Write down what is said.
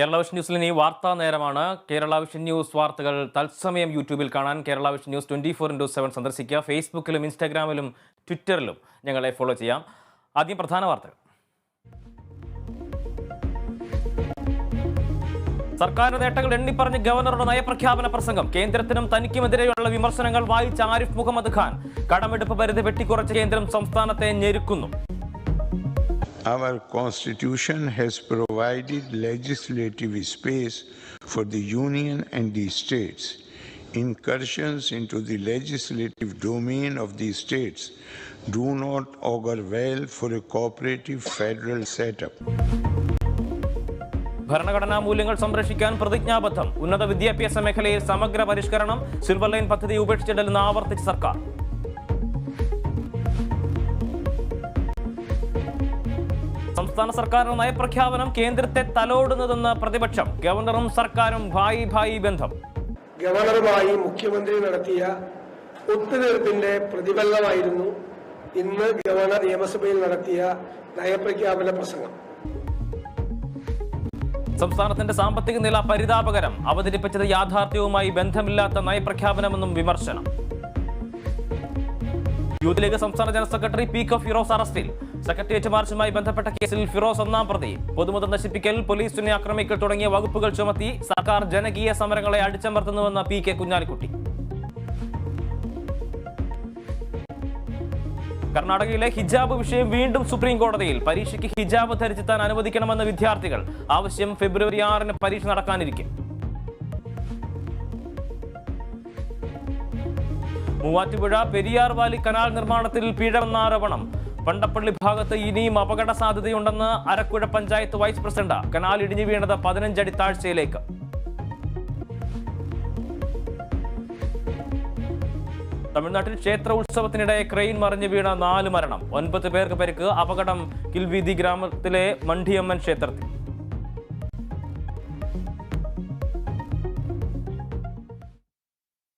Kerala vision ന്യൂസിൽ ഈ വാർത്താ നേരമാണ്. കേരള വിഷൻ ന്യൂസ് വാർത്തകൾ തത്സമയം യൂട്യൂബിൽ കാണാൻ കേരള വിഷൻ ന്യൂസ് 24/7 സന്ദർശിക്കുക. ഫേസ്ബുക്കിലും ഇൻസ്റ്റാഗ്രാമിലും ട്വിറ്ററിലും ഞങ്ങളെ ഫോളോ ചെയ്യാം. ആദ്യം പ്രധാന വാർത്തകൾ. സർക്കാരിന്റെ നേട്ടങ്ങൾ എണ്ണിപ്പറഞ്ഞ് ഗവർണറുടെ നയപ്രഖ്യാപന പ്രസംഗം. കേന്ദ്രത്തിനും തനിക്കുമെതിരെയുള്ള വിമർശനങ്ങൾ വായിച്ച ആരിഫ് മുഹമ്മദ് ഖാൻ. കടമെടുപ്പ് പരിധി വെട്ടിക്കുറച്ച് കേന്ദ്രം സംസ്ഥാനത്തെ ഞെരുക്കുന്നു. Our constitution has provided legislative space for the union and the states. Incursions into the legislative domain of the states do not augur well for a cooperative federal setup. ഭരണഘടനാ മൂല്യങ്ങൾ സംരക്ഷിക്കാൻ പ്രതിജ്ഞാബദ്ധം. ഉന്നത വിദ്യാഭ്യാസ മേഖലയിൽ സമഗ്ര പരിഷ്കരണം. സിൽവർ ലൈൻ പദ്ധതി ഉപേക്ഷിച്ചിട്ടില്ലെന്ന് ആവർത്തിച്ച് സർക്കാർ. സംസ്ഥാന സർക്കാരിന്റെ നയപ്രഖ്യാപനം കേന്ദ്രത്തെ തലോടുന്നതെന്ന് പ്രതിപക്ഷം. ഗവർണറും സർക്കാരും ഭായി ഭായി ബന്ധം. ഗവർണറുമായി മുഖ്യമന്ത്രി നടത്തിയ ഒത്തുതീർപ്പിന്റെ പ്രതിഫലനമായിരുന്നു ഇന്ന് ഗവർണർ നിയമസഭയിൽ നടത്തിയ നയപ്രഖ്യാപന പ്രസംഗം. സംസ്ഥാനത്തിന്റെ സാമ്പത്തിക നില പരിതാപകരം. അവതരിപ്പിച്ചത് യാഥാർത്ഥ്യവുമായി ബന്ധമില്ലാത്ത നയപ്രഖ്യാപനമെന്നും വിമർശനം. യൂത്ത് ലീഗ് സംസ്ഥാന ജനറൽ സെക്രട്ടറി പി.കെ. ഫിറോസ് അറസ്റ്റിൽ. സെക്രട്ടേറിയറ്റ് മാർച്ചുമായി ബന്ധപ്പെട്ട കേസിൽ ഫിറോസ് ഒന്നാം പ്രതി. പൊതുമുതൽ നശിപ്പിക്കൽ, പോലീസിനെ ആക്രമിക്കൽ തുടങ്ങിയ വകുപ്പുകൾ ചുമത്തി സർക്കാർ ജനകീയ സമരങ്ങളെ അടിച്ചമർത്തുന്നുവെന്ന് പി.കെ. കുഞ്ഞാലിക്കുട്ടി. കർണാടകയിലെ ഹിജാബ് വിഷയം വീണ്ടും സുപ്രീം കോടതിയിൽ. പരീക്ഷയ്ക്ക് ഹിജാബ് ധരിച്ചെത്താൻ അനുവദിക്കണമെന്ന് വിദ്യാർത്ഥികൾ. ആവശ്യം ഫെബ്രുവരി 6 പരീക്ഷ നടക്കാനിരിക്കും. മൂവാറ്റുപുഴ പെരിയാർ വാലി കനാൽ നിർമ്മാണത്തിൽ പിഴവെന്ന ആരോപണം. പണ്ടപ്പള്ളി ഭാഗത്ത് ഇനിയും അപകട സാധ്യതയുണ്ടെന്ന് അരക്കുഴ പഞ്ചായത്ത് വൈസ് പ്രസിഡന്റ്. കനാൽ ഇടിഞ്ഞു വീണത് 15 അടി താഴ്ചയിലേക്ക്. തമിഴ്നാട്ടിൽ ക്ഷേത്ര ഉത്സവത്തിനിടെ ക്രെയിൻ മറിഞ്ഞു വീണ 4 മരണം. 9 പേർക്ക് പരിക്ക്. അപകടം കിൽവീതി ഗ്രാമത്തിലെ മണ്ഡിയമ്മൻ ക്ഷേത്രത്തിൽ.